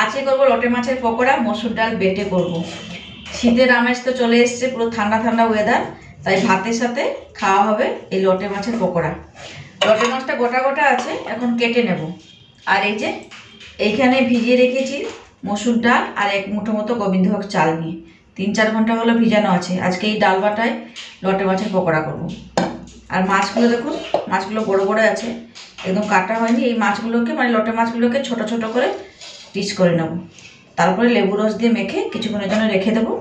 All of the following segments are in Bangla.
আজকে করবো লোটে মাছের পকোড়া, মসুর ডাল বেটে করব। শীতের আমেজ তো চলে এসছে, পুরো ঠান্ডা ঠান্ডা ওয়েদার, তাই ভাতের সাথে খাওয়া হবে এই লোটে মাছের পকোড়া। লোটে মাছটা গোটা গোটা আছে, এখন কেটে নেব। আর এই যে এইখানে ভিজিয়ে রেখেছি মসুর ডাল আর এক মুঠো মতো গোবিন্দভোগ চাল নিয়ে 3-4 ঘন্টা হলো ভিজানো আছে। আজকে এই ডাল বাটায় লোটে মাছের পকোড়া করব। আর মাছগুলো দেখুন, মাছগুলো বড় বড় আছে, একদম কাটা হয়নি। এই মাছগুলোকে মানে লোটে মাছগুলোকে ছোট ছোট করে পিস করে নেব। তারপরে লেবু রস দিয়ে মেখে কিছুক্ষণের জন্য রেখে দেবো।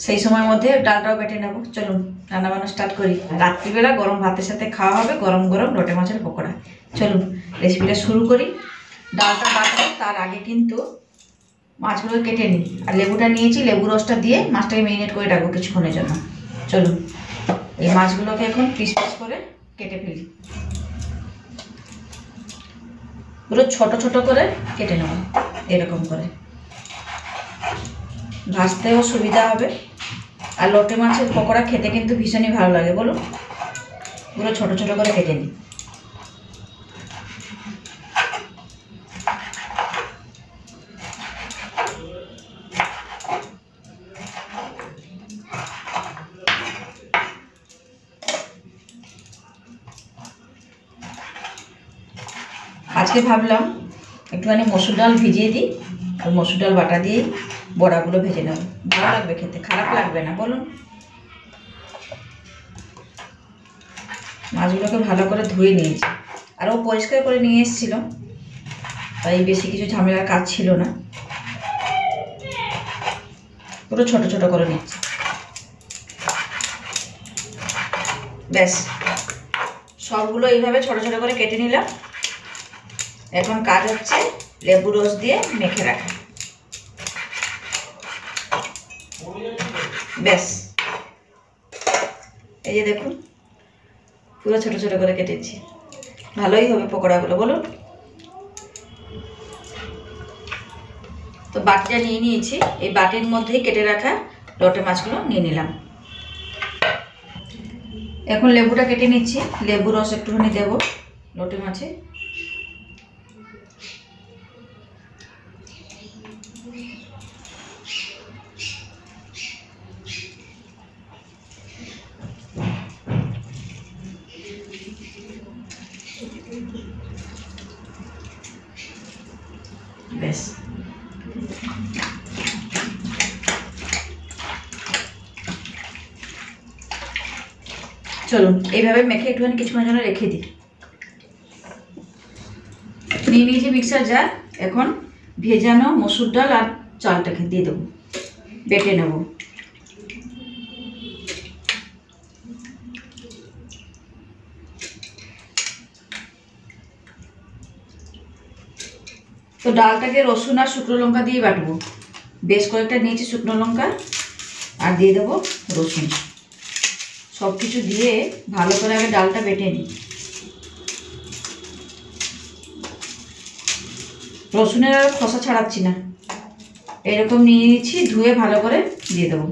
সেই সময়ের মধ্যে ডালটাও বেটে নেব। চলুন রান্নাবান্না স্টার্ট করি। রাত্রিবেলা গরম ভাতের সাথে খাওয়া হবে গরম গরম লোটে মাছের পকোড়া। চলুন রেসিপিটা শুরু করি। ডালটা বাটবো তার আগে কিন্তু মাছগুলো কেটে নিই। আর লেবুটা নিয়েছি, লেবু রসটা দিয়ে মাছটাকে মেরিনেট করে রাখবো কিছুক্ষণের জন্য। চলুন এই মাছগুলোকে এখন পিস পিস করে কেটে ফেলি। পুরো ছোট ছোট করে কেটে নেব, এরকম করে ভাজতেও সুবিধা হবে। আর লোটে মাছের পকোড়া খেতে কিন্তু ভীষণই ভালো লাগে, বলুন। পুরো ছোট ছোট করে কেটে নিই। আজকে ভাবলাম একটুখানি মসুর ডাল ভিজিয়ে দিই, আর মসুর ডাল বাটা দিয়ে বড়াগুলো ভেজে নেব। ভালো লাগবে খেতে, খারাপ লাগবে না, বলুন। মাছগুলোকে ভালো করে ধুয়ে নিয়েছি, আর ও পরিষ্কার করে নিয়ে এসেছিল, তাই বেশি কিছু ঝামেলার কাজ ছিল না। পুরো ছোট ছোট করে নিচ্ছি, ব্যাস। সবগুলো এইভাবে ছোট ছোট করে কেটে নিলাম। এখন কাজ হচ্ছে লেবু রস দিয়ে মেখে রাখা, ব্যাস। এই যে দেখুন পুরো ছোট ছোট করে কেটেছি, ভালোই হবে পকোড়াগুলো, বলুন। তো বাটিটা নিয়ে নিয়েছি, এই বাটির মধ্যেই কেটে রাখা লোটে মাছগুলো নিয়ে নিলাম। এখন লেবুটা কেটে নিচ্ছি, লেবু রস একটুখানি দেবো লোটে মাছে। ব্যাস, চলুন এইভাবে মেখে একটুখানি কিছুক্ষণের জন্য রেখে দিই। নিয়ে নিয়েছি মিক্সার জার। এখন ভেজানো মসুর ডাল আর চালটাকে দিয়ে দেবো, বেটে নেব। তো ডালটাকে রসুন আর শুকনো লঙ্কা দিয়ে বাটবো। বেশ কয়েকটা নিয়েছি শুকনো লঙ্কা, আর দিয়ে দেবো রসুন। সব কিছু দিয়ে ভালো করে আগে ডালটা বেটে নিই। রসুনের আর খোসা ছাড়াচ্ছি না, এরকম নিয়ে নিচ্ছি, ধুয়ে ভালো করে দিয়ে দেবো।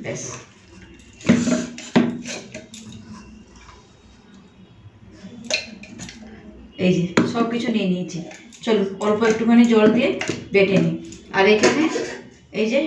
ব্যাস, এই যে সব কিছু নিয়ে নিয়েছি। চলুন অল্প একটুখানি জল দিয়ে বেটে নিই। আর এখানে এই যে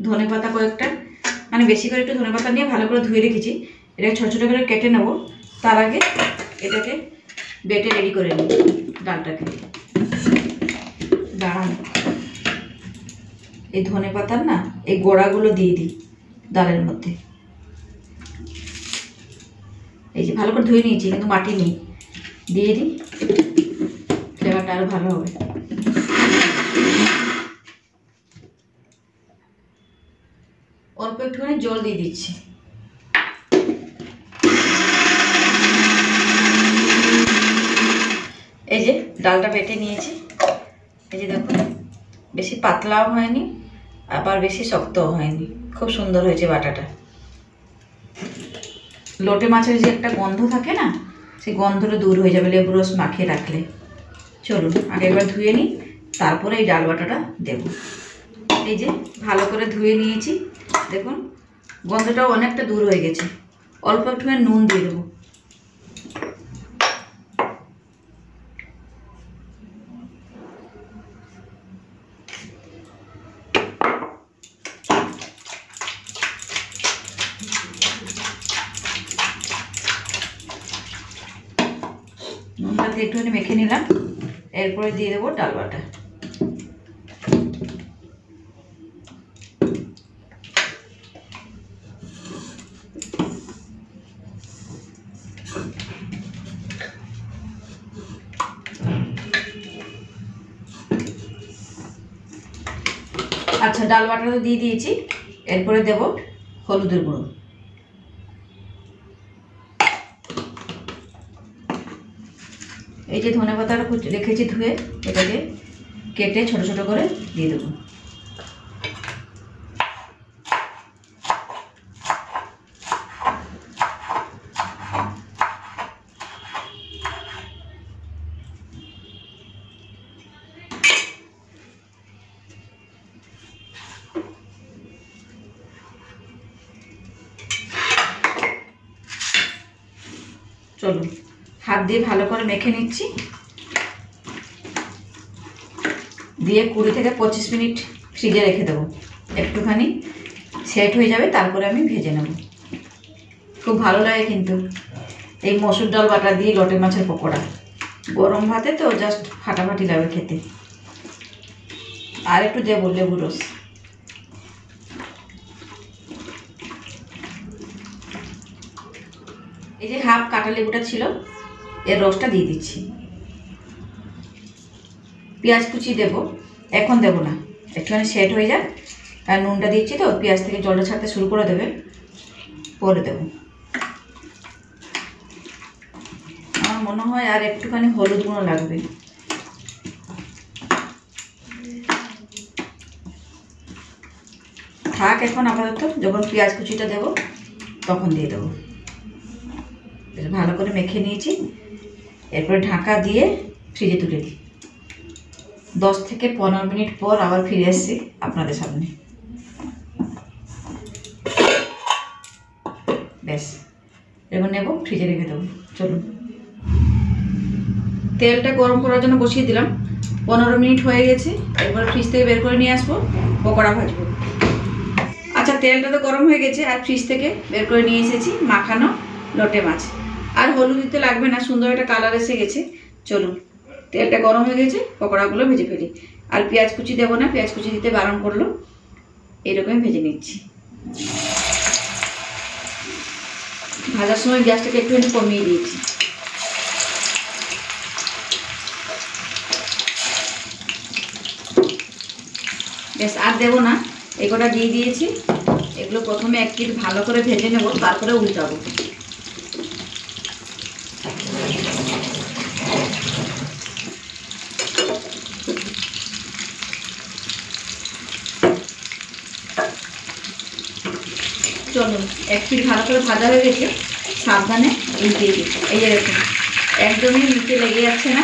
ধনেপাতা কয়েকটা, মানে বেশি করে একটু ধনেপাতা নিয়ে ভালো করে ধুয়ে রেখেছি। এটা ছোটো ছোটো করে কেটে নেব। তার আগে এটাকে বেটে রেডি করে নিই ডালটাকে। দাঁড়ান, এই ধনেপাতার না এই গোড়াগুলো দিয়ে দিই ডালের মধ্যে। এই যে ভালো করে ধুয়ে নিয়েছি, কিন্তু মাটি নেই, দিয়ে দিই, ফ্লেভারটা আরও ভালো হবে। অল্প একটুখানি জল দিয়ে দিচ্ছি। এই যে ডালটা বেটে নিয়েছি, এই যে দেখুন, বেশি পাতলাও হয়নি আবার বেশি শক্ত হয়নি, খুব সুন্দর হয়েছে বাটাটা। লোটে মাছের যে একটা গন্ধ থাকে না, সেই গন্ধটা দূর হয়ে যাবে লেবু রস মাখিয়ে রাখলে। চলুন আগে একবার ধুয়ে নিই, তারপরে এই ডাল বাটাটা দেব। এই যে ভালো করে ধুয়ে নিয়েছি, দেখুন গন্ধটাও অনেকটা দূর হয়ে গেছে। অল্প একটুখানি নুন দিয়ে দেবো। নুনটা দিয়ে একটুখানি মেখে নিলাম, এরপরে দিয়ে দেবো ডাল বাটা। আচ্ছা, ডাল বাটা তো দিয়ে দিয়েছি, এরপরে দেব হলুদের গুঁড়ো। এই যে ধনে পাতাটা রেখেছি ধুয়ে, এটাকে কেটে ছোট ছোট করে দিয়ে দেবো। চলুন হাত দিয়ে ভালো করে মেখে নিচ্ছি, দিয়ে 20 থেকে 25 মিনিট ফ্রিজে রেখে দেবো। একটুখানি সেট হয়ে যাবে, তারপরে আমি ভেজে নেব। খুব ভালো লাগে কিন্তু এই মসুর ডাল বাটা দিয়ে লোটে মাছের পকোড়া, গরম ভাতে তো জাস্ট ফাটাফাটি লাগে খেতে। আর একটু দেবো লেবু রস। এই যে হাফ কাটা লেবুটা ছিল, এর রসটা দিয়ে দিচ্ছি। পেঁয়াজ কুচি দেব, এখন দেব না, একটুখানি সেট হয়ে যাক। আর নুনটা দিচ্ছি তো, পেঁয়াজ থেকে জলটা ছাড়তে শুরু করে দেবে, পরে দেব। আমার মনে হয় আর একটুখানি হলুদ গুঁড়ো লাগবে। থাক এখন আপাতত, যখন পেঁয়াজ কুচিটা দেব তখন দিয়ে দেবো। ভালো করে মেখে নিয়েছি, এরপরে ঢাকা দিয়ে ফ্রিজে তুলে দিই। 10 থেকে 15 মিনিট পর আবার ফিরে এসেছি আপনাদের সামনে। ব্যাস, এবার নেব, ফ্রিজে রেখে দেবো। চলুন, তেলটা গরম করার জন্য বসিয়ে দিলাম। 15 মিনিট হয়ে গেছে, এরপর ফ্রিজ থেকে বের করে নিয়ে আসবো, পকোড়া ভাজবো। আচ্ছা, তেলটা তো গরম হয়ে গেছে, আর ফ্রিজ থেকে বের করে নিয়ে এসেছি মাখানো লোটে মাছ। আর হলুদ দিতে লাগবে না, সুন্দর একটা কালার এসে গেছে। চলুন, তেলটা গরম হয়ে গেছে, পকোড়াগুলো ভেজে ফেলি। আর পেঁয়াজ কুচি দেবো না, পেঁয়াজ কুচি দিতে বারণ করলো। এরকমই ভেজে নিচ্ছি। ভাজার সময় গ্যাসটাকে একটুখানি কমিয়ে দিয়েছি। ব্যাস, আর দেবো না, এগুলোটা দিয়ে দিয়েছি। এগুলো প্রথমে এক পিঠ ভালো করে ভেজে নেব, তারপরে উল্টাবো। চলুন, এক পিঠ ভালো করে ভাজা হয়ে গেছে, সাবধানে উল্টিয়ে দিই। এই যে দেখুন, একদমই নিচে লেগে যাচ্ছে না,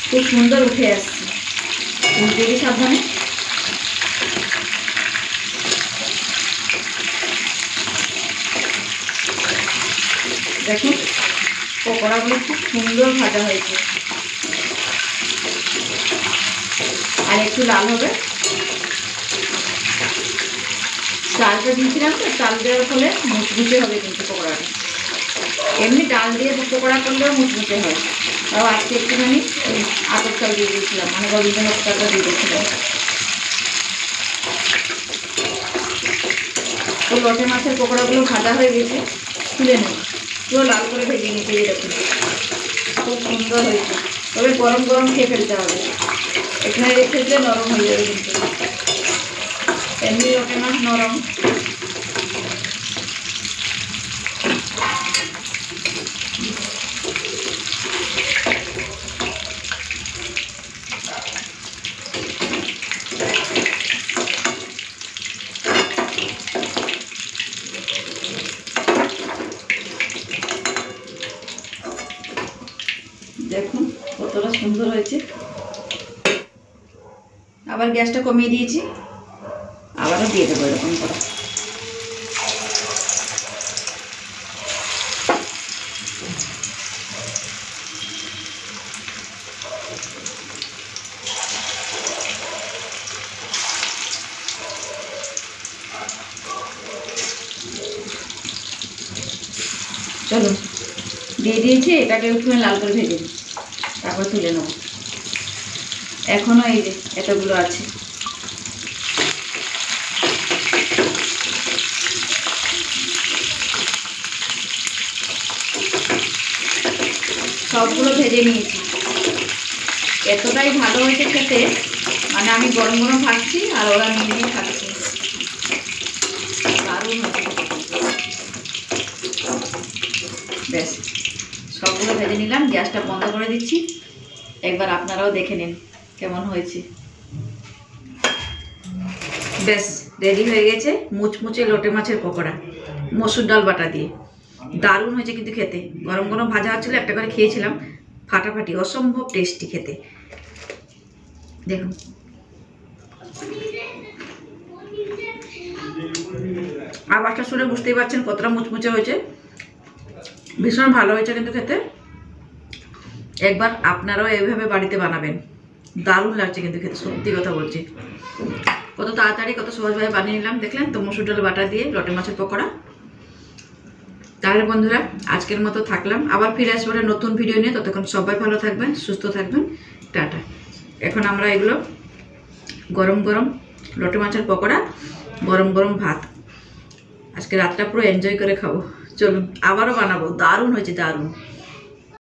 খুব সুন্দর উঠে আসছে। উল্টে দিই সাবধানে। দেখুন, পকোড়াগুলো খুব সুন্দর ভাজা হয়েছে। আর একটু লাল হবে। চালটা দিয়েছিলাম তো, চাল দেওয়ার ফলে মুচমুচে হবে কিন্তু পকোড়াটা। এমনি ডাল দিয়ে পকোড়া করলেও মুচমুচে হয়। তাও আজকে একটুখানি আতপ চাল দিয়ে দিয়েছিলাম, মানে রবীন্দ্রনাথ চালটা দিয়ে দিয়েছিলাম। তো লোটে মাছের পকোড়াগুলো ভাজা হয়ে গেছে, তুলে নেব। পুরো লাল করে ভেজে নিতে, এরকম খুব সুন্দর হয়েছে। তবে গরম গরম খেয়ে ফেলতে হবে, এখানে রেখে দিলে নরম হয়ে যাবে কিন্তু। এমনি লোটে মাছ নরম। আবার গ্যাসটা কমিয়ে দিয়েছি, আবারও দিয়ে দেবো এরকম করে। চলো দিয়ে দিয়েছি, এটাকে একটু লাল করে ভেজে দিই, তারপর তুলে নেব। এখনো এই যে এতগুলো আছে। সবগুলো ভেজে নিয়েছি, এতটাই ভালো হয়েছে খেতে, মানে আমি গরম গরম ভাজছি আর ওরা নিয়ে নিয়ে খাচ্ছে, দারুণ হয়েছে। ব্যাস সবগুলো ভেজে নিলাম, গ্যাসটা বন্ধ করে দিচ্ছি। একবার আপনারাও দেখে নিন কেমন হয়েছে। ব্যাস রেডি হয়ে গেছে মুচমুচে লোটে মাছের পকোড়া মসুর ডাল বাটা দিয়ে। দারুণ হয়েছে কিন্তু খেতে, গরম গরম ভাজা হচ্ছিলো, একটা করে খেয়েছিলাম, ফাটাফাটি, অসম্ভব টেস্টি খেতে। দেখুন আওয়াজটা শুনে বুঝতেই পারছেন কতটা মুচমুচে হয়েছে, ভীষণ ভালো হয়েছে কিন্তু খেতে। একবার আপনারাও এইভাবে বাড়িতে বানাবেন, দারুণ লাগছে কিন্তু খেতে, সত্যি কথা বলছি। কত তাড়াতাড়ি কত সহজভাবে বানিয়ে নিলাম, দেখলেন তো, মসুর ডাল বাটা দিয়ে লোটে মাছের পকোড়া। তাহলে বন্ধুরা আজকের মতো থাকলাম, আবার ফিরে আসবো নতুন ভিডিও নিয়ে। ততক্ষণ সবাই ভালো থাকবেন, সুস্থ থাকবেন, টাটা। এখন আমরা এগুলো গরম গরম লোটে মাছের পকোড়া, গরম গরম ভাত, আজকে রাতটা পুরো এনজয় করে খাবো। চলুন আবারও বানাবো, দারুণ হয়েছে, দারুণ।